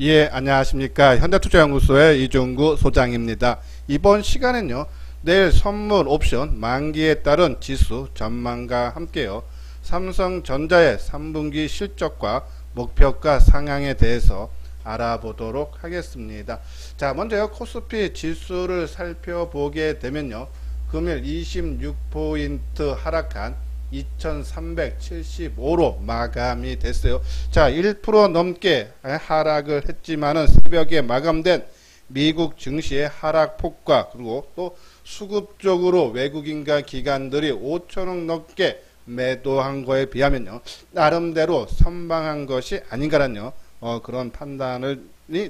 예, 안녕하십니까. 현대투자연구소의 이종구 소장입니다. 이번 시간은요, 내일 선물 옵션 만기에 따른 지수 전망과 함께요, 삼성전자의 3분기 실적과 목표가 상향에 대해서 알아보도록 하겠습니다. 자, 먼저요, 코스피 지수를 살펴보게 되면요, 금일 26포인트 하락한 2375로 마감이 됐어요. 자, 1% 넘게 하락을 했지만은 새벽에 마감된 미국 증시의 하락폭과 그리고 또 수급적으로 외국인과 기관들이 5천억 넘게 매도한 거에 비하면요, 나름대로 선방한 것이 아닌가라는 그런 판단이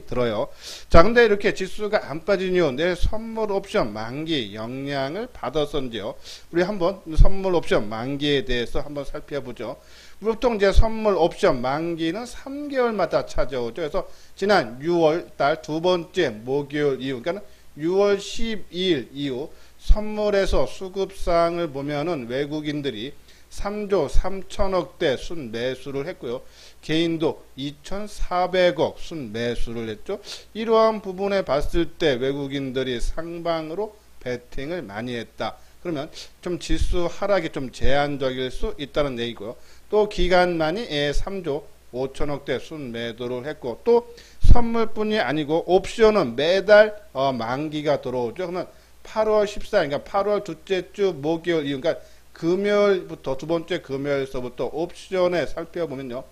들어요. 자, 근데 이렇게 지수가 안 빠진 이유, 내일 선물 옵션 만기 영향을 받았었는데요. 우리 한번 선물 옵션 만기에 대해서 한번 살펴보죠. 보통 이제 선물 옵션 만기는 3개월마다 찾아오죠. 그래서 지난 6월 달 두 번째 목요일 이후, 그러니까 6월 12일 이후 선물에서 수급상을 보면은 외국인들이 3조 3천억대 순매수를 했고요. 개인도 2,400억 순매수를 했죠. 이러한 부분에 봤을 때 외국인들이 상방으로 베팅을 많이 했다. 그러면 좀 지수 하락이 좀 제한적일 수 있다는 얘기고요. 또 기관만이 3조 5천억대 순매도를 했고, 또 선물뿐이 아니고 옵션은 매달 만기가 들어오죠. 그러면 8월 14일, 그러니까 8월 둘째 주 목요일 이후, 그러니까 금요일부터, 두 번째 금요일서부터 옵션에 살펴보면요,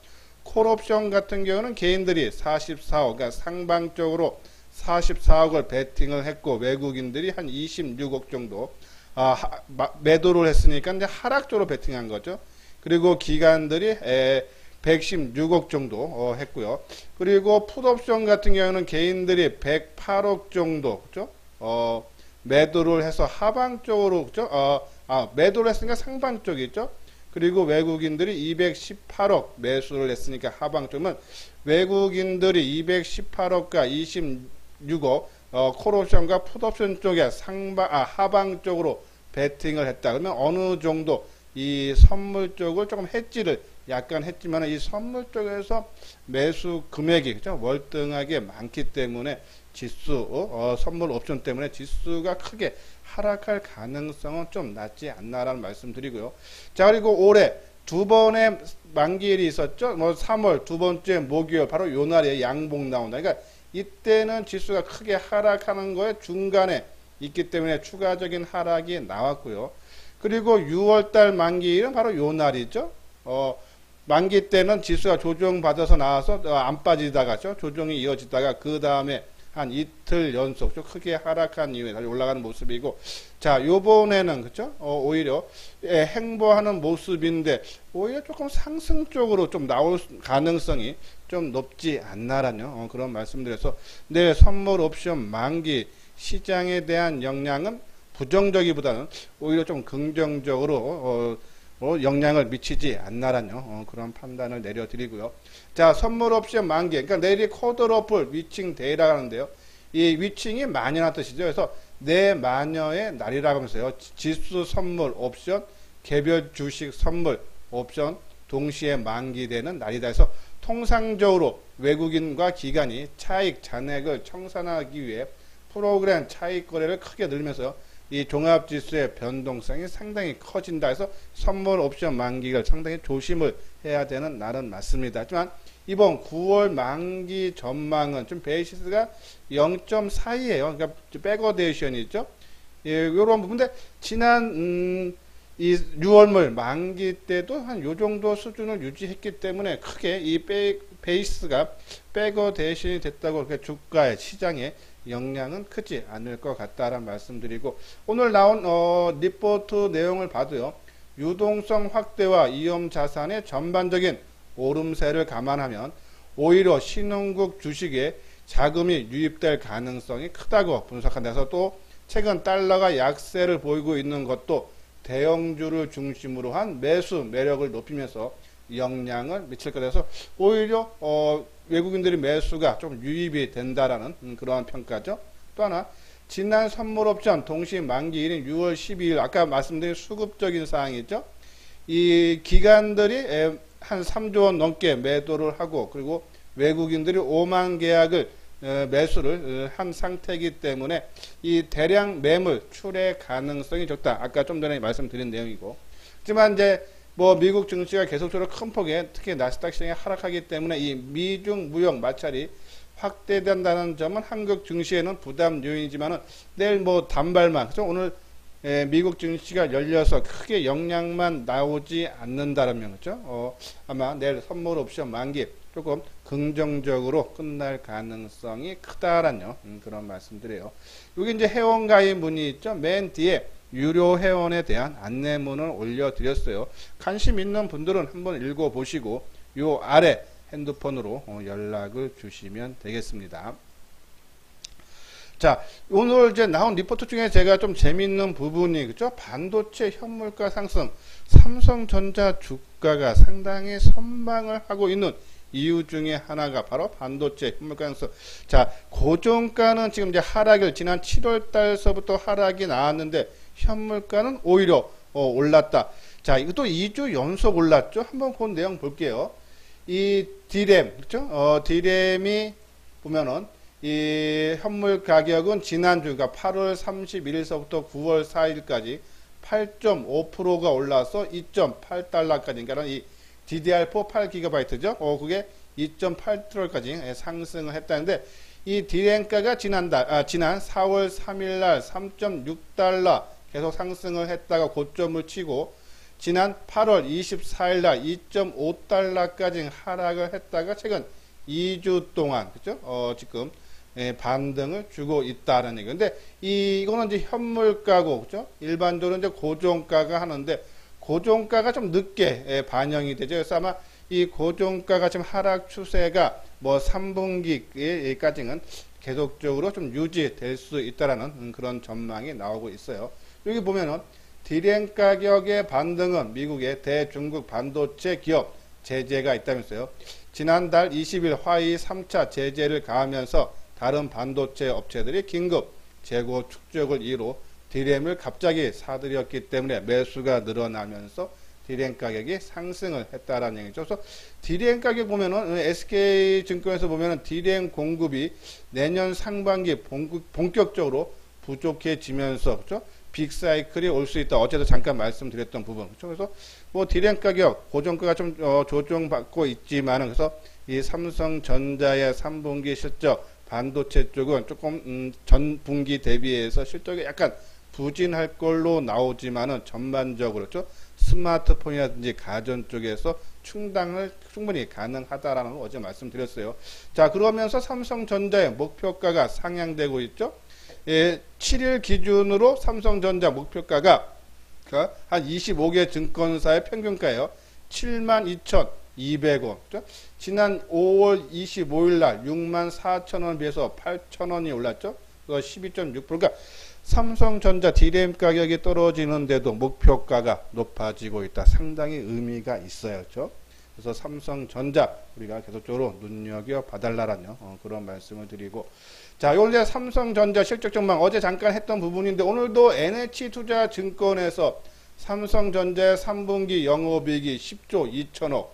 콜옵션 같은 경우는 개인들이 44억, 그러니까 상방적으로 44억을 베팅을 했고, 외국인들이 한 26억 정도 매도를 했으니까 이제 하락적으로 베팅한 거죠. 그리고 기관들이 116억 정도 했고요. 그리고 풋옵션 같은 경우는 개인들이 108억 정도, 그죠? 매도를 해서 하방 쪽으로, 그죠? 매도를 했으니까 상방 쪽이죠. 그리고 외국인들이 218억 매수를 했으니까 하방 쪽은, 외국인들이 218억과 26억 콜옵션과 풋옵션 쪽에 하방 쪽으로 베팅을 했다. 그러면 어느 정도 이 선물 쪽을 조금 해지를 약간 했지만, 이 선물 쪽에서 매수 금액이, 그죠? 월등하게 많기 때문에 지수, 선물 옵션 때문에 지수가 크게 하락할 가능성은 좀 낮지 않나라는 말씀 드리고요. 자, 그리고 올해 두 번의 만기일이 있었죠. 3월 두 번째 목요일, 바로 요 날에 양봉 나온다. 그러니까 이때는 지수가 크게 하락하는 거에 중간에 있기 때문에 추가적인 하락이 나왔고요. 그리고 6월달 만기일은 바로 요 날이죠. 만기 때는 지수가 조정받아서 나와서 안 빠지다가죠. 조정이 이어지다가 그 다음에 한 이틀 연속 좀 크게 하락한 이후에 다시 올라가는 모습이고, 자, 요번에는, 그죠? 오히려 행보하는 모습인데, 오히려 조금 상승 쪽으로 좀 나올 가능성이 좀 높지 않나라는 그런 말씀드려서, 내 선물 옵션 만기 시장에 대한 영향은 부정적이보다는 오히려 좀 긍정적으로 영향을 미치지 않나라는 그런 판단을 내려드리고요. 자, 선물 옵션 만기, 그러니까 내일이 쿼드러플 위칭 데이라고 하는데요. 이 위칭이 마녀란 뜻이죠. 그래서 내 마녀의 날이라고 하면서요, 지수 선물 옵션, 개별 주식 선물 옵션 동시에 만기되는 날이다 해서, 통상적으로 외국인과 기관이 차익 잔액을 청산하기 위해 프로그램 차익 거래를 크게 늘면서 이 종합지수의 변동성이 상당히 커진다 해서 선물 옵션 만기를 상당히 조심을 해야 되는 날은 맞습니다. 하지만 이번 9월 만기 전망은 좀 베이시스가 0.4이에요. 그러니까 백어데이션이죠. 예, 요런 부분인데, 지난 이 6월물 만기 때도 한 요 정도 수준을 유지했기 때문에 크게 이 베이스가 백어데이션이 됐다고 그렇게 주가의 시장에 영향은 크지 않을 것 같다라는 말씀드리고, 오늘 나온 리포트 내용을 봐도요, 유동성 확대와 위험 자산의 전반적인 오름세를 감안하면 오히려 신흥국 주식에 자금이 유입될 가능성이 크다고 분석한다서, 또 최근 달러가 약세를 보이고 있는 것도 대형주를 중심으로 한 매수 매력을 높이면서 영향을 미칠 것 같아서, 오히려 외국인들이 매수가 좀 유입이 된다라는 그러한 평가죠. 또 하나, 지난 선물옵션 동시 만기일인 6월 12일, 아까 말씀드린 수급적인 사항이죠. 이 기관들이 한 3조 원 넘게 매도를 하고, 그리고 외국인들이 5만 계약을 매수를 한 상태이기 때문에 이 대량 매물 출회 가능성이 적다. 아까 좀 전에 말씀드린 내용이고. 하지만 이제 뭐 미국 증시가 계속적으로 큰 폭에 특히 나스닥 시장이 하락하기 때문에 이 미중 무역 마찰이 확대된다는 점은 한국 증시에는 부담 요인이지만은 내일 뭐 단발만 그죠? 오늘 미국 증시가 열려서 크게 영향만 나오지 않는다라면 그죠? 아마 내일 선물 옵션 만기 조금 긍정적으로 끝날 가능성이 크다라는 그런 말씀드려요. 여기 이제 회원 가입 문의 있죠? 맨 뒤에 유료 회원에 대한 안내문을 올려드렸어요. 관심 있는 분들은 한번 읽어보시고 요 아래 핸드폰으로 연락을 주시면 되겠습니다. 자, 오늘 이제 나온 리포트 중에 제가 좀 재밌는 부분이, 그죠? 반도체 현물가 상승, 삼성전자 주가가 상당히 선방을 하고 있는 이유 중에 하나가 바로 반도체 현물가 상승. 자, 고종가는 지금 이제 하락을 지난 7월 달서부터 하락이 나왔는데, 현물가는 오히려 올랐다. 자, 이것도 2주 연속 올랐죠? 한번 그 내용 볼게요. 이 디램, 그죠? 디램이 보면은, 이 현물 가격은 지난주, 그러니까 8월 31일서부터 9월 4일까지 8.5%가 올라서 2.8달러까지, 그러니까 이 DDR4 8GB죠. 그게 2.8%까지 상승을 했다는데, 이 디램가가 지난 4월 3일날 3.6달러 계속 상승을 했다가 고점을 치고, 지난 8월 24일날 2.5달러까지 하락을 했다가 최근 2주 동안, 그죠? 지금 반등을 주고 있다는 얘기. 근데 이거는 이제 현물가고, 그죠? 일반적으로 이제 고종가가 하는데, 고종가가 좀 늦게 반영이 되죠. 그래서 아마 이 고종가가 지금 하락 추세가 뭐 3분기까지는 계속적으로 좀 유지될 수 있다라는 그런 전망이 나오고 있어요. 여기 보면은 디램 가격의 반등은 미국의 대중국 반도체 기업 제재가 있다면서요. 지난달 20일 화웨이 3차 제재를 가하면서 다른 반도체 업체들이 긴급 재고 축적을 이유로 디램을 갑자기 사들였기 때문에 매수가 늘어나면서 디램 가격이 상승을 했다라는 얘기죠. 그래서 디램 가격 보면은 SK증권에서 보면은 디램 공급이 내년 상반기 본격적으로 부족해지면서, 그렇죠? 빅사이클이 올 수 있다. 어제도 잠깐 말씀드렸던 부분. 그렇죠? 그래서 뭐 디램 가격, 고정가가 좀 조정받고 있지만은, 그래서 이 삼성전자의 3분기 실적, 반도체 쪽은 조금 전 분기 대비해서 실적이 약간 부진할 걸로 나오지만은 전반적으로, 그렇죠? 스마트폰이라든지 가전 쪽에서 충당을 충분히 가능하다라는 걸 어제 말씀드렸어요. 자, 그러면서 삼성전자의 목표가가 상향되고 있죠. 7일 기준으로 삼성전자 목표가가 한 25개 증권사의 평균가예요. 72,200원. 그렇죠? 지난 5월 25일 날 64,000원 비해서 8,000원이 올랐죠. 그래서 12.6%. 그러니까 삼성전자 디램 가격이 떨어지는데도 목표가가 높아지고 있다. 상당히 의미가 있어요. 그렇죠? 그래서 삼성전자 우리가 계속적으로 눈여겨봐달라는 그런 말씀을 드리고, 자, 요새 삼성전자 실적 전망 어제 잠깐 했던 부분인데 오늘도 NH투자증권에서 삼성전자의 3분기 영업이익이 10조 2천억,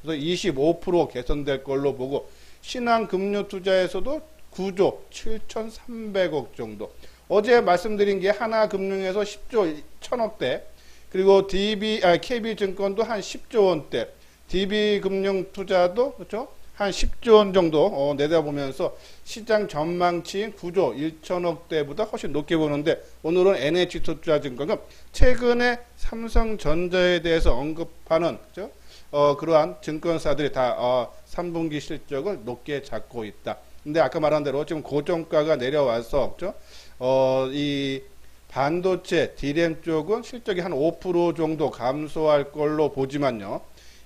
그래서 25% 개선될 걸로 보고, 신한금융투자에서도 9조 7,300억 정도. 어제 말씀드린 게 하나금융에서 10조 1천억대, 그리고 KB증권도 한 10조 원대, DB금융투자도 그렇죠? 한 10조 원 정도 내다보면서 시장 전망치인 9조 1천억대보다 훨씬 높게 보는데, 오늘은 NH투자증권은 최근에 삼성전자에 대해서 언급하는, 그렇죠? 그러한 증권사들이 다 3분기 실적을 높게 잡고 있다. 근데 아까 말한 대로 지금 고정가가 내려와서, 그렇죠? 이 반도체 디램 쪽은 실적이 한 5% 정도 감소할 걸로 보지만요.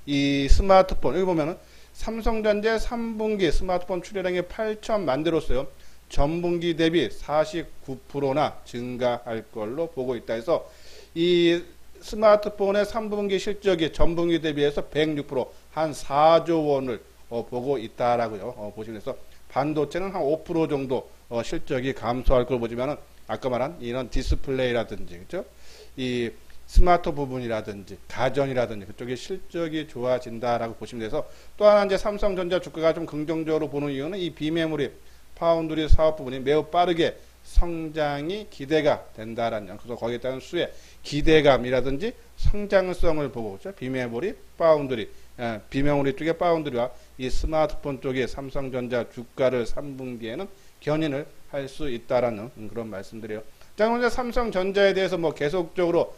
이 스마트폰, 여기 보면은 삼성전자 3분기 스마트폰 출하량이 8천만 대로서요. 전분기 대비 49%나 증가할 걸로 보고 있다 해서 이 스마트폰의 3분기 실적이 전분기 대비해서 106%, 한 4조 원을 보고 있다라고요. 보시면 돼서 반도체는 한 5% 정도 실적이 감소할 걸 보지만은 아까 말한 이런 디스플레이라든지, 그죠? 이 스마트 부분이라든지 가전이라든지 그쪽에 실적이 좋아진다라고 보시면 돼서 또 하나 이제 삼성전자 주가가 좀 긍정적으로 보는 이유는 이 비메모리 파운드리 사업 부분이 매우 빠르게 성장이 기대가 된다라는 점. 그래서 거기에 따른 수의 기대감이라든지 성장성을 보고 그렇죠? 비메모리 파운드리 비메모리 쪽의 파운드리와 이 스마트폰 쪽의 삼성전자 주가를 3분기에는 견인을 할 수 있다라는 그런 말씀드려요. 자, 그럼 이제 삼성전자에 대해서 뭐 계속적으로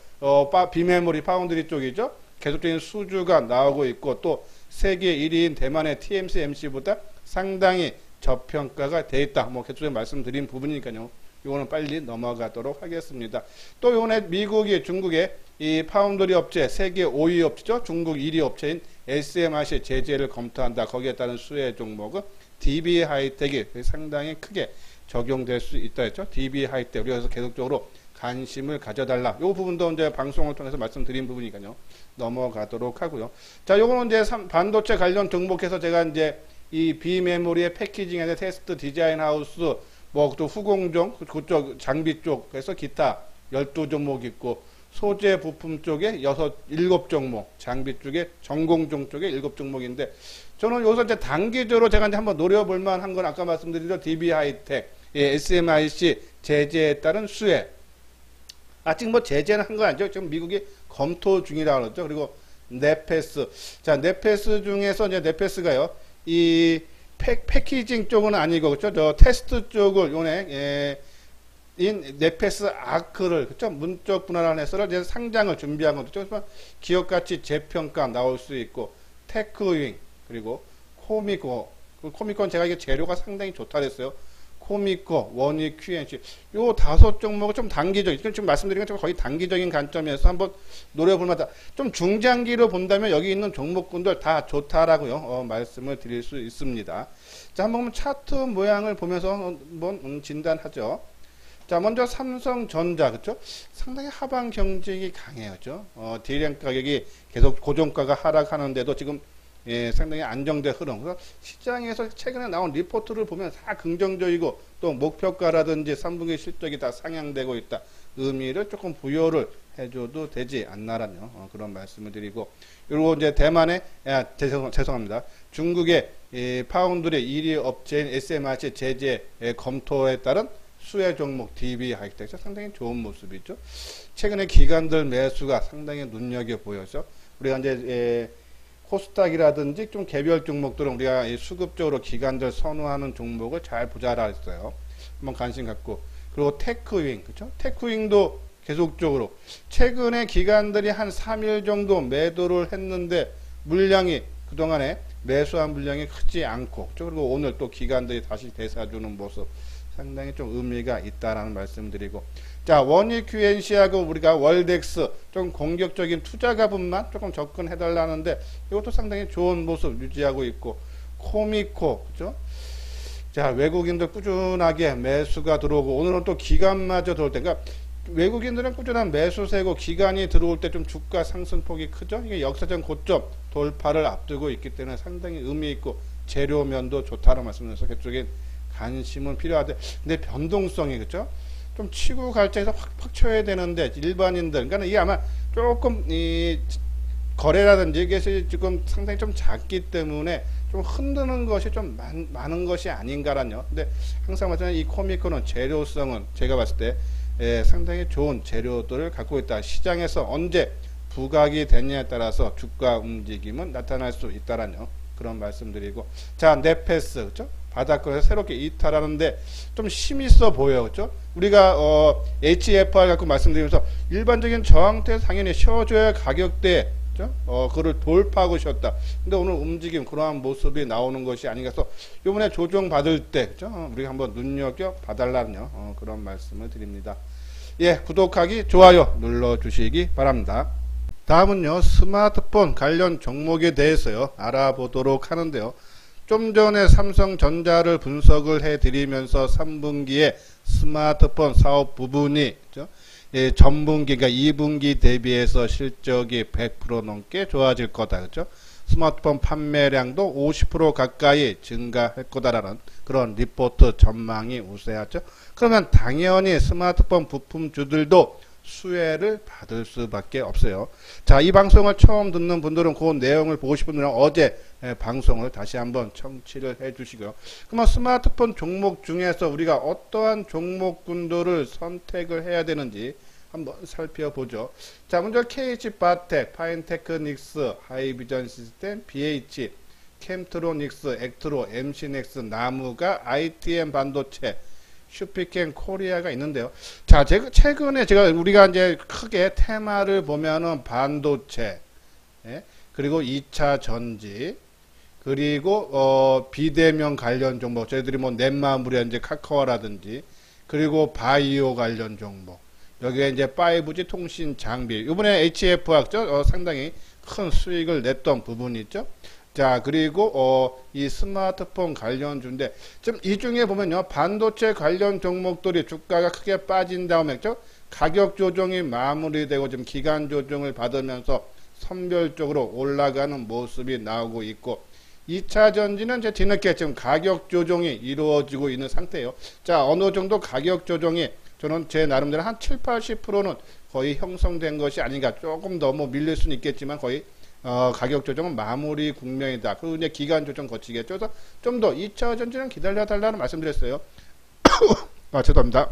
비메모리 파운드리 쪽이죠. 계속적인 수주가 나오고 있고 또 세계 1위인 대만의 TSMC보다 상당히 저평가가 돼 있다. 뭐 계속적으로 말씀드린 부분이니까요. 이거는 빨리 넘어가도록 하겠습니다. 또 이번에 미국이 중국의 이 파운드리 업체 세계 5위 업체죠. 중국 1위 업체인 SMIC 제재를 검토한다. 거기에 따른 수혜 종목은 DB 하이텍이 상당히 크게 적용될 수 있다 했죠. DB 하이텍. 그래서 계속적으로 관심을 가져달라. 이 부분도 이제 방송을 통해서 말씀드린 부분이니까요. 넘어가도록 하고요. 자, 요거는 이제 반도체 관련 종목에서 제가 이제 이 비메모리의 패키징에 대해 테스트 디자인 하우스 뭐 또 후공종 그쪽 장비 쪽에서 기타 12종목 있고 소재 부품 쪽에 7종목, 장비 쪽에 전공종 쪽에 7종목인데 저는 여기서 이제 단기적으로 제가 이제 한번 노려볼 만한 건 아까 말씀드린 DB 하이텍, SMIC 제재에 따른 수혜. 아직 뭐 제재는 한 거 아니죠? 지금 미국이 검토 중이라고 그러죠. 그리고 네페스. 자, 네페스 중에서 이제 네페스가요. 이 패키징 쪽은 아니고 그렇죠? 저 테스트 쪽을 요네 인 네페스 아크를 그렇죠? 문적 분할해서 이제 상장을 준비한 거죠. 그래서 기업 가치 재평가 나올 수 있고 테크윙 그리고 코미코. 코미코는 제가 이게 재료가 상당히 좋다 그랬어요. 코미코, 원익, QNC 요 5종목은 좀 단기적인 지금 말씀드린 건 거의 단기적인 관점에서 한번 노려볼 만하다. 좀 중장기로 본다면 여기 있는 종목군들 다 좋다라고요. 말씀을 드릴 수 있습니다. 자, 한번 차트 모양을 보면서 한번 진단하죠. 자, 먼저 삼성전자 그렇죠? 상당히 하방 경직이 강해요. 그렇죠? D램 가격이 계속 고종가가 하락하는데도 지금 상당히 안정된 흐름. 그래서 시장에서 최근에 나온 리포트를 보면 다 긍정적이고 또 목표가라든지 3분기 실적이 다 상향되고 있다. 의미를 조금 부여를 해줘도 되지 않나라는 그런 말씀을 드리고 그리고 이제 대만의 죄송합니다. 중국의 파운드리 1위 업체인 SMIC 제재 검토에 따른 수혜 종목 DB 하이텍 상당히 좋은 모습이죠. 최근에 기관들 매수가 상당히 눈여겨 보여서 우리가 이제 코스닥이라든지 좀 개별 종목들은 우리가 수급적으로 기관들 선호하는 종목을 잘 보자라 했어요. 한번 관심 갖고 그리고 테크윙 그렇죠? 테크윙도 계속적으로 최근에 기관들이 한 3일 정도 매도를 했는데 물량이 그동안에 매수한 물량이 크지 않고 그렇죠? 그리고 오늘 또 기관들이 다시 대사주는 모습 상당히 좀 의미가 있다라는 말씀드리고 자, 원익 QNC하고 우리가 월덱스 좀 공격적인 투자가 분만 조금 접근해달라는데 이것도 상당히 좋은 모습 유지하고 있고 코미코 그죠? 자, 외국인들 꾸준하게 매수가 들어오고 오늘은 또 기관마저 들어올 때 그러니까 외국인들은 꾸준한 매수세고 기관이 들어올 때 좀 주가 상승폭이 크죠? 이게 역사적 고점 돌파를 앞두고 있기 때문에 상당히 의미 있고 재료면도 좋다는 말씀드려서 그쪽에 관심은 필요하대. 근데 변동성이 그렇죠? 좀 치고 갈자에서 확 쳐야 되는데 일반인들 그러니까 이게 아마 조금 이 거래라든지 이게 지금 상당히 좀 작기 때문에 좀 흔드는 것이 좀 많은 것이 아닌가라뇨. 근데 항상 말하는 이 코미코는 재료성은 제가 봤을 때 상당히 좋은 재료들을 갖고 있다. 시장에서 언제 부각이 되냐에 따라서 주가 움직임은 나타날 수 있다라뇨. 그런 말씀드리고 자, 네페스 그렇죠? 바닥권에서 새롭게 이탈하는데 좀 힘있어 보여요. 그렇죠? 우리가 HFR 갖고 말씀드리면서 일반적인 저항대에서 당연히 쉬어줘야 가격대 그렇죠? 그걸 돌파하고 쉬었다. 근데 오늘 움직임 그러한 모습이 나오는 것이 아닌가 해서 이번에 조정 받을 때 그렇죠? 우리가 한번 눈여겨 봐달라는 그런 말씀을 드립니다. 예, 구독하기 좋아요 눌러주시기 바랍니다. 다음은요 스마트폰 관련 종목에 대해서요 알아보도록 하는데요. 좀 전에 삼성전자를 분석을 해드리면서 3분기에 스마트폰 사업 부분이 그렇죠? 전분기, 그러니까 2분기 대비해서 실적이 100% 넘게 좋아질 거다. 그렇죠? 스마트폰 판매량도 50% 가까이 증가할 거다라는 그런 리포트 전망이 우세하죠. 그러면 당연히 스마트폰 부품주들도 수혜를 받을 수밖에 없어요. 자, 이 방송을 처음 듣는 분들은 그 내용을 보고 싶은 분들은 어제 방송을 다시 한번 청취를 해 주시고요. 그러면 스마트폰 종목 중에서 우리가 어떠한 종목군들을 선택을 해야 되는지 한번 살펴보죠. 자, 먼저 KH바텍, 파인테크닉스, 하이비전 시스템, BH, 캠트로닉스, 액트로, MC넥스, 나무가, ITM 반도체, 슈피켄 코리아가 있는데요. 자, 최근에 우리가 이제 크게 테마를 보면은 반도체, 예? 그리고 2차 전지, 그리고 비대면 관련 종목, 저희들이 뭐 넷마블이나 이제 카카오라든지, 그리고 바이오 관련 종목, 여기에 이제 5G 통신 장비, 이번에 HF학 상당히 큰 수익을 냈던 부분이 있죠. 자, 그리고 이 스마트폰 관련주인데 좀 이 중에 보면요, 반도체 관련 종목들이 주가가 크게 빠진 다음에 가격 조정이 마무리되고 좀 기간 조정을 받으면서 선별적으로 올라가는 모습이 나오고 있고, 2차 전지는 이제 뒤늦게 지금 가격 조정이 이루어지고 있는 상태예요. 자, 어느 정도 가격 조정이 저는 제 나름대로 한 7, 80%는 거의 형성된 것이 아닌가. 조금 더 뭐 밀릴 수는 있겠지만 거의 가격 조정은 마무리 국면이다. 그리고 이제 기간 조정 거치겠죠. 그래서 좀 더 2차 전지는 기다려달라는 말씀드렸어요. 죄송합니다.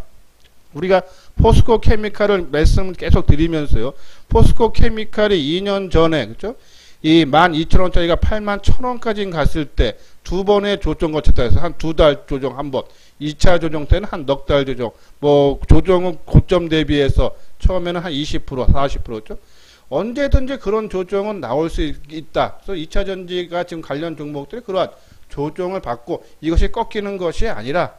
우리가 포스코 케미칼을 말씀을 계속 드리면서요. 포스코 케미칼이 2년 전에, 그죠? 이 12,000원짜리가 81,000원까지 갔을 때 두 번의 조정 거쳤다 해서 한 두 달 조정 한 번, 2차 조정 때는 한 넉 달 조정, 뭐 조정은 고점 대비해서 처음에는 한 20%, 40%죠. 언제든지 그런 조정은 나올 수 있다. 그래서 2차 전지가 지금 관련 종목들이 그러한 조정을 받고 이것이 꺾이는 것이 아니라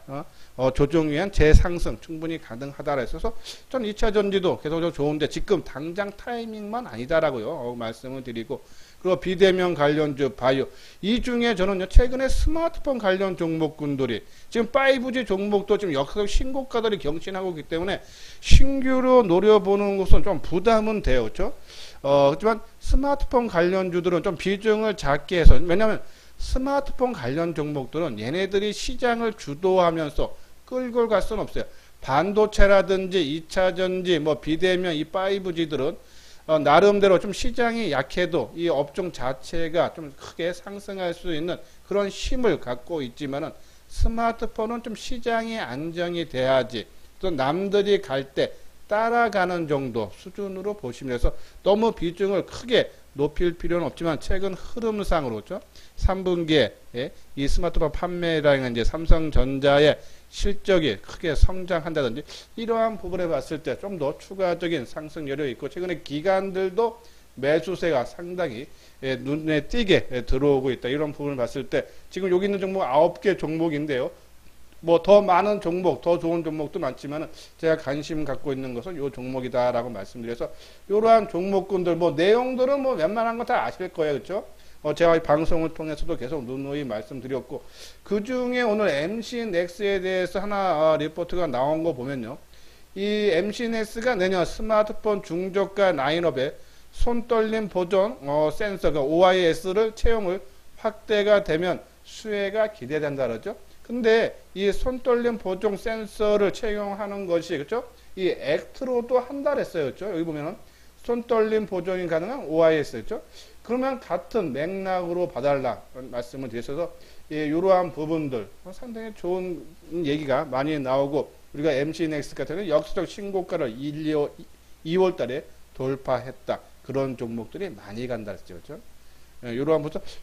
조정 위한 재상승 충분히 가능하다라 해서 전 2차 전지도 계속적으로 좋은데 지금 당장 타이밍만 아니다라고요. 말씀을 드리고, 그리고 비대면 관련주 바이오, 이 중에 저는 최근에 스마트폰 관련 종목군들이 지금 5G 종목도 지금 역사적 신고가들이 경신하고 있기 때문에 신규로 노려보는 것은 좀 부담은 돼요. 그렇죠? 하지만 스마트폰 관련주들은 좀 비중을 작게 해서, 왜냐하면 스마트폰 관련 종목들은 얘네들이 시장을 주도하면서 끌고 갈 수는 없어요. 반도체라든지 2차 전지, 뭐 비대면 이 5G들은 나름대로 좀 시장이 약해도 이 업종 자체가 좀 크게 상승할 수 있는 그런 힘을 갖고 있지만은, 스마트폰은 좀 시장이 안정이 돼야지 또 남들이 갈 때 따라가는 정도 수준으로 보시면서 너무 비중을 크게 높일 필요는 없지만 최근 흐름상으로 3분기에 이 스마트폰 판매량은 이제 삼성전자의 실적이 크게 성장한다든지 이러한 부분에 봤을 때 좀 더 추가적인 상승 여력이 있고, 최근에 기관들도 매수세가 상당히 눈에 띄게 들어오고 있다. 이런 부분을 봤을 때 지금 여기 있는 종목 9개 종목인데요. 뭐 더 많은 종목, 더 좋은 종목도 많지만 제가 관심 갖고 있는 것은 요 종목이다라고 말씀드려서, 이러한 종목군들 뭐 내용들은 뭐 웬만한 거 다 아실 거예요. 그렇죠? 제가 이 방송을 통해서도 계속 누누이 말씀드렸고, 그 중에 오늘 MC넥스에 대해서 하나 리포트가 나온 거 보면요. 이 MC넥스가 내년 스마트폰 중저가 라인업에 손떨림 보존 센서, 그러니까 OIS를 채용을 확대가 되면 수혜가 기대된다 그러죠. 근데 이 손떨림 보정 센서를 채용하는 것이, 그렇죠? 이 액트로도 한다랬어요. 그렇죠? 여기 보면은 손떨림 보정이 가능한 OIS, 그렇죠? 그러면 같은 맥락으로 봐달라 말씀을 드렸어서, 이러한 부분들 상당히 좋은 얘기가 많이 나오고, 우리가 MC넥스 같은 경우는 역사적 신고가를 2월 달에 돌파했다. 그런 종목들이 많이 간다 했죠. 그렇죠?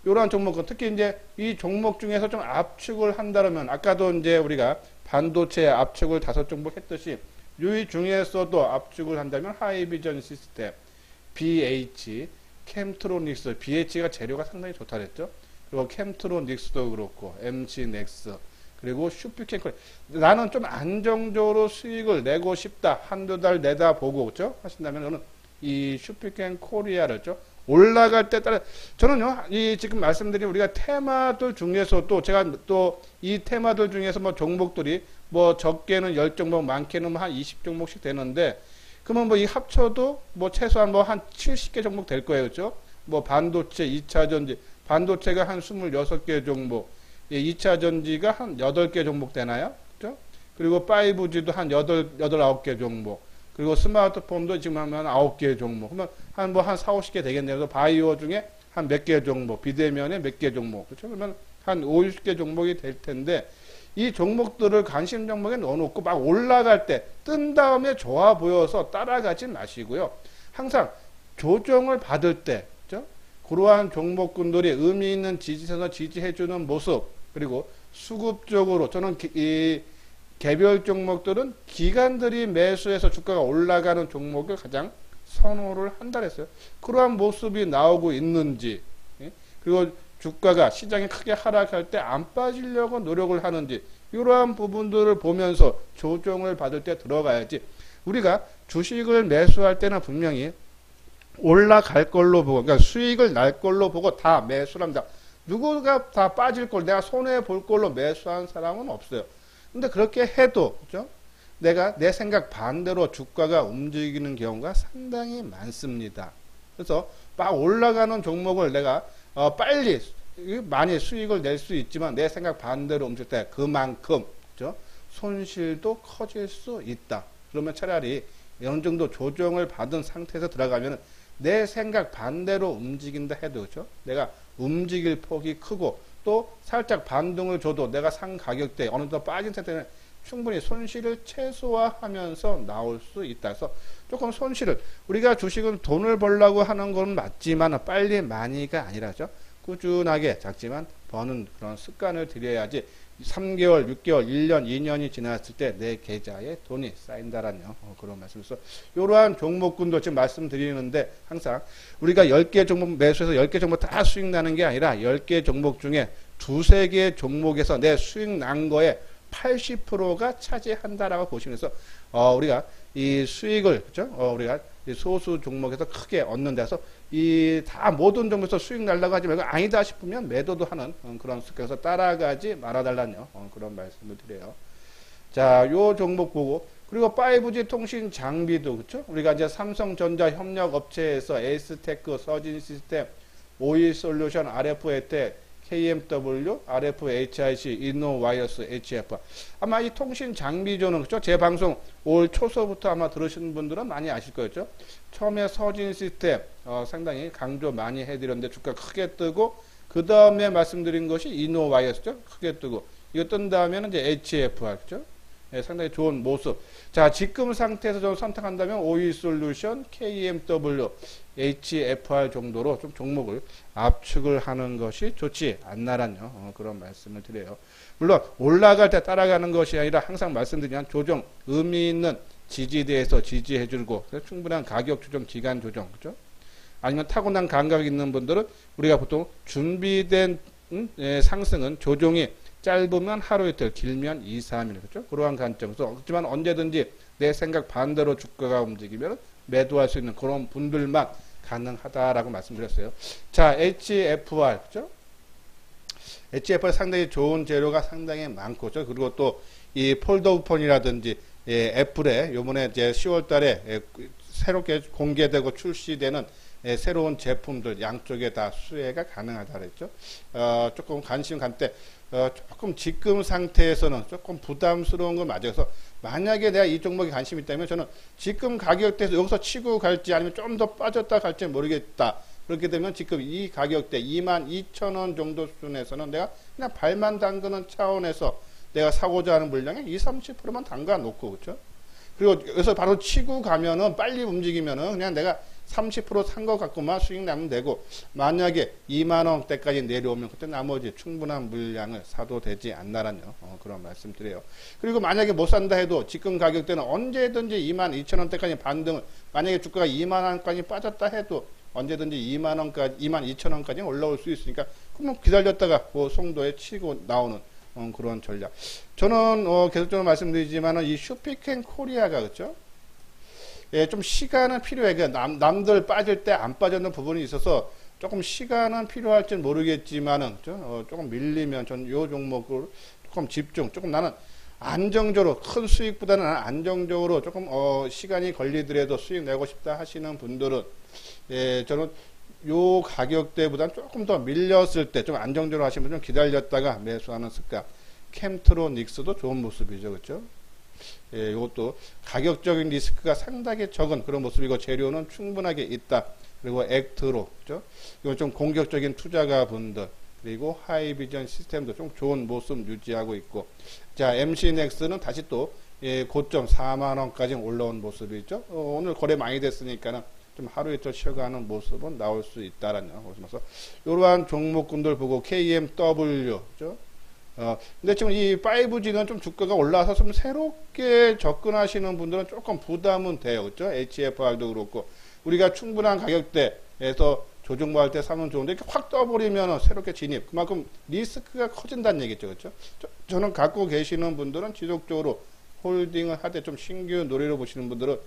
이러한 종목은 특히 이제 이 종목 중에서 좀 압축을 한다면, 아까도 이제 우리가 반도체 압축을 5종목 했듯이 이 중에서도 압축을 한다면 하이비전 시스템, BH, 캠트로닉스, BH가 재료가 상당히 좋다 그랬죠. 그리고 캠트로닉스도 그렇고, MC넥스, 그리고 슈피켄 코리아. 나는 좀 안정적으로 수익을 내고 싶다. 한두 달 내다보고, 그렇죠? 하신다면 저는 이 슈피켄 코리아를 올라갈 때 따라, 저는요, 이 지금 말씀드린 우리가 테마들 중에서도 제가 또 이 테마들 중에서 뭐 종목들이 뭐 적게는 10종목, 많게는 한 20종목씩 되는데, 그러면 뭐 이 합쳐도 뭐 최소한 뭐 한 70개 종목 될 거예요. 그렇죠? 뭐 반도체, 2차 전지, 반도체가 한 26개 종목, 2차 전지가 한 8개 종목 되나요? 그렇죠? 그리고 5G도 한 9개 종목, 그리고 스마트폰도 지금 하면 9개 종목. 그러면 한 4, 50개 되겠네요. 바이오 중에 한 몇 개 종목, 비대면에 몇 개 종목. 그렇죠? 그러면 한 5, 60개 종목이 될 텐데, 이 종목들을 관심 종목에 넣어놓고 막 올라갈 때, 뜬 다음에 좋아 보여서 따라가지 마시고요. 항상 조정을 받을 때, 그렇죠? 그러한 종목군들이 의미 있는 지지선을 지지해주는 모습, 그리고 수급적으로, 저는 이 개별 종목들은 기관들이 매수해서 주가가 올라가는 종목을 가장 선호를 한다 그랬어요. 그러한 모습이 나오고 있는지, 그리고 주가가 시장이 크게 하락할 때 안 빠지려고 노력을 하는지, 이러한 부분들을 보면서 조정을 받을 때 들어가야지. 우리가 주식을 매수할 때는 분명히 올라갈 걸로 보고, 그러니까 수익을 날 걸로 보고 다 매수를 합니다. 누구가 다 빠질 걸, 내가 손해 볼 걸로 매수한 사람은 없어요. 근데 그렇게 해도, 그죠? 내가 내 생각 반대로 주가가 움직이는 경우가 상당히 많습니다. 그래서 막 올라가는 종목을 내가 빨리 많이 수익을 낼 수 있지만 내 생각 반대로 움직일 때 그만큼, 그죠? 손실도 커질 수 있다. 그러면 차라리 어느 정도 조정을 받은 상태에서 들어가면 내 생각 반대로 움직인다 해도, 그죠? 내가 움직일 폭이 크고 또 살짝 반등을 줘도 내가 상 가격대 어느 정도 빠진 상태는 충분히 손실을 최소화하면서 나올 수 있다. 그래서 조금 손실을, 우리가 주식은 돈을 벌려고 하는 건 맞지만 빨리 많이가 아니라죠. 꾸준하게 작지만 버는 그런 습관을 들여야지 3개월, 6개월, 1년, 2년이 지났을 때 내 계좌에 돈이 쌓인다라는 그런 말씀에서 이러한 종목군도 지금 말씀드리는데, 항상 우리가 10개 종목 매수해서 10개 종목 다 수익 나는 게 아니라 10개 종목 중에 2, 3개 종목에서 내 수익 난 거에 80%가 차지한다라고 보시면서 우리가 이 수익을, 그죠? 우리가 이 소수 종목에서 크게 얻는 데서 이 다 모든 종목에서 수익 날라고 하지 말고 아니다 싶으면 매도도 하는 그런 습관에서 따라가지 말아달라는 그런 말씀을 드려요. 자, 요 종목 보고, 그리고 5G 통신 장비도, 그렇죠? 우리가 이제 삼성전자 협력 업체에서 에이스테크, 서진시스템, OE솔루션, RF혜택, KMW, RFHIC, 이노와이어스, HF. 아마 이 통신 장비조는, 그렇죠? 제 방송 올 초서부터 아마 들으신 분들은 많이 아실 거예요. 그렇죠? 처음에 서진 시스템 상당히 강조 많이 해드렸는데 주가 크게 뜨고, 그 다음에 말씀드린 것이 이노와이어스죠? 크게 뜨고, 이거 뜬 다음에는 이제 HFR, 그렇죠? 네, 상당히 좋은 모습. 자, 지금 상태에서 좀 선택한다면 OE솔루션, KMW, HFR 정도로 좀 종목을 압축을 하는 것이 좋지 않나라는 그런 말씀을 드려요. 물론 올라갈 때 따라가는 것이 아니라 항상 말씀드리면 조정, 의미 있는 지지대에서 지지해주고 충분한 가격 조정, 기간 조정, 그죠? 아니면 타고난 감각이 있는 분들은 우리가 보통 준비된 상승은 조정이 짧으면 하루 이틀, 길면 2, 3일, 그렇죠? 그러한 관점에서, 그렇지만 언제든지 내 생각 반대로 주가가 움직이면 매도할 수 있는 그런 분들만 가능하다라고 말씀드렸어요. 자, HFR, 그죠? HFR 상당히 좋은 재료가 상당히 많고, 그죠? 그리고 또 이 폴더폰이라든지 애플에 요번에 이제 10월 달에 새롭게 공개되고 출시되는 새로운 제품들 양쪽에 다 수혜가 가능하다 그랬죠. 조금 관심 갖때 조금 지금 상태에서는 조금 부담스러운 건 맞아요. 그래서 만약에 내가 이 종목에 관심이 있다면 저는 지금 가격대에서 여기서 치고 갈지 아니면 좀 더 빠졌다 갈지 모르겠다. 그렇게 되면 지금 이 가격대 22,000원 정도 수준에서는 내가 그냥 발만 담그는 차원에서 내가 사고자 하는 물량에 20, 30%만 담가 놓고, 그렇죠? 그리고 여기서 바로 치고 가면은 빨리 움직이면은 그냥 내가 30% 산 것 갖고만 수익 나면 되고, 만약에 2만원대까지 내려오면 그때 나머지 충분한 물량을 사도 되지 않나라는 그런 말씀 드려요. 그리고 만약에 못 산다 해도 지금 가격대는 언제든지 22,000원대까지 반등을, 만약에 주가가 2만원까지 빠졌다 해도 언제든지 2만원까지, 22,000원까지 올라올 수 있으니까 그럼 기다렸다가 그 송도에 치고 나오는 그런 전략. 저는 계속적으로 말씀드리지만 이 슈피켄 코리아가, 그렇죠? 예, 좀 시간은 필요해. 남들 빠질 때 안 빠졌는 부분이 있어서 조금 시간은 필요할지 모르겠지만은 조금 밀리면 전 요 종목을 조금 집중, 조금 나는 안정적으로, 큰 수익보다는 안정적으로 조금 시간이 걸리더라도 수익 내고 싶다 하시는 분들은, 예, 저는 요 가격대보다는 조금 더 밀렸을 때 좀 안정적으로 하시면 좀 기다렸다가 매수하는 습관. 캠트로닉스도 좋은 모습이죠, 그렇죠? 예, 이것도 가격적인 리스크가 상당히 적은 그런 모습이고 재료는 충분하게 있다. 그리고 액트로, 그죠? 이건 좀 공격적인 투자가 분들, 그리고 하이비전 시스템도 좀 좋은 모습 유지하고 있고, 자, MC넥스는 다시 또 예, 고점 4만원까지 올라온 모습이죠. 오늘 거래 많이 됐으니까는 좀 하루 이틀 쉬어가는 모습은 나올 수 있다라는 거. 그래서 이러한 종목군들 보고 KMW, 그죠? 근데 지금 이 5G는 좀 주가가 올라와서 좀 새롭게 접근하시는 분들은 조금 부담은 돼요. 그죠? HFR도 그렇고. 우리가 충분한 가격대에서 조정받을 때 사면 좋은데 이렇게 확 떠버리면 새롭게 진입. 그만큼 리스크가 커진다는 얘기죠. 그죠? 저는 갖고 계시는 분들은 지속적으로 홀딩을 할 때 좀 신규 노래로 보시는 분들은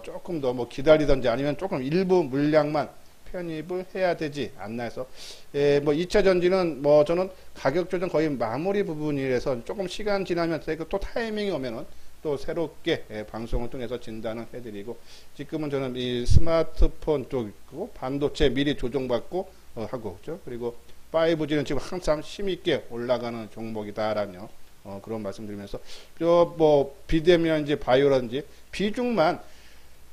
조금 더 뭐 기다리든지 아니면 조금 일부 물량만 편입을 해야 되지 않나 해서 예, 뭐 2차 전지는 뭐 저는 가격 조정 거의 마무리 부분이라서 조금 시간 지나면 또 타이밍이 오면은 또 새롭게 예, 방송을 통해서 진단을 해드리고 지금은 저는 이 스마트폰 쪽이고 반도체 미리 조정받고 하고 그죠? 그리고 5G는 지금 항상 힘있게 올라가는 종목이다라는 그런 말씀드리면서 뭐 비대면인지 바이오라든지 비중만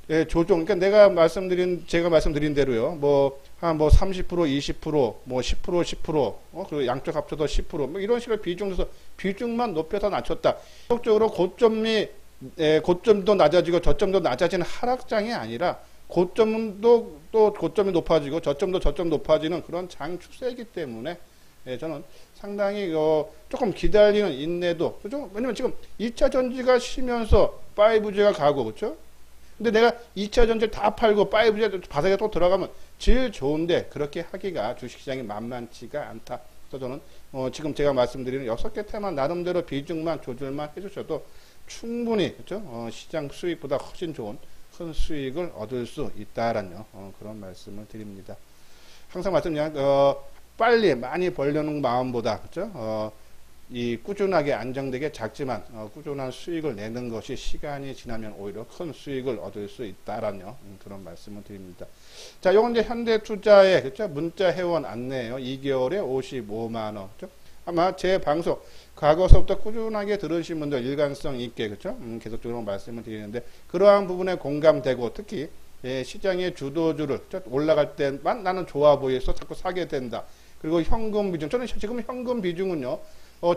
예, 조정. 그러니까 제가 말씀드린 대로요. 뭐, 한 뭐 30%, 20%, 뭐 10%, 10%, 그리고 양쪽 합쳐서 10%, 뭐 이런 식으로 비중만 높여서 낮췄다. 적극적으로 고점도 낮아지고 저점도 낮아지는 하락장이 아니라 고점도 또 고점이 높아지고 저점 높아지는 그런 장 추세이기 때문에 예, 저는 상당히 조금 기다리는 인내도 그죠? 왜냐면 지금 2차 전지가 쉬면서 5G가 가고 그렇죠? 근데 내가 2차 전지를 다 팔고 5G 바닥에 또 들어가면 제일 좋은데 그렇게 하기가 주식시장이 만만치가 않다. 그래서 저는 지금 제가 말씀드리는 6개 테마 나름대로 비중만 조절만 해주셔도 충분히 그렇죠? 시장 수익보다 훨씬 좋은 큰 수익을 얻을 수 있다라는 그런 말씀을 드립니다. 항상 말씀드리면 빨리 많이 벌려는 마음보다 그렇죠? 이 꾸준하게 안정되게 작지만 꾸준한 수익을 내는 것이 시간이 지나면 오히려 큰 수익을 얻을 수 있다라는 그런 말씀을 드립니다. 자, 요건 이제 현대투자의 그렇죠? 문자 회원 안내예요. 2개월에 55만 원. 그렇죠? 아마 제 방송 과거서부터 꾸준하게 들으신 분들 일관성 있게 그렇죠? 계속적으로 말씀을 드리는데 그러한 부분에 공감되고 특히 예, 시장의 주도주를 그렇죠? 올라갈 때만 나는 좋아 보여서 자꾸 사게 된다. 그리고 현금 비중 저는 지금 현금 비중은요.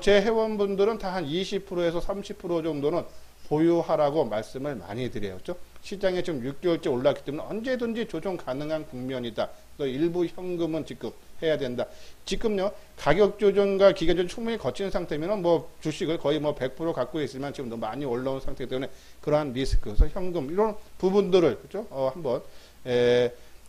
제 회원분들은 다 한 20%에서 30% 정도는 보유하라고 말씀을 많이 드려요. 그렇죠? 시장에 지금 6개월째 올랐기 때문에 언제든지 조정 가능한 국면이다. 또 일부 현금은 지급해야 된다. 지금요, 가격 조정과 기간 조정 충분히 거친 상태면 뭐 주식을 거의 뭐 100% 갖고 있으면 지금 너무 많이 올라온 상태이기 때문에 그러한 리스크, 그래서 현금, 이런 부분들을, 그죠? 한번,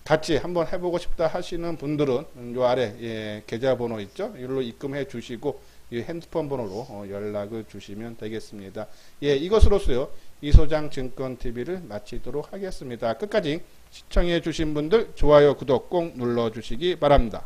같이 한번 해보고 싶다 하시는 분들은 요 아래, 예, 계좌번호 있죠? 이걸로 입금해 주시고, 이 핸드폰 번호로 연락을 주시면 되겠습니다. 예, 이것으로서요, 이소장 증권TV를 마치도록 하겠습니다. 끝까지 시청해 주신 분들 좋아요, 구독 꼭 눌러 주시기 바랍니다.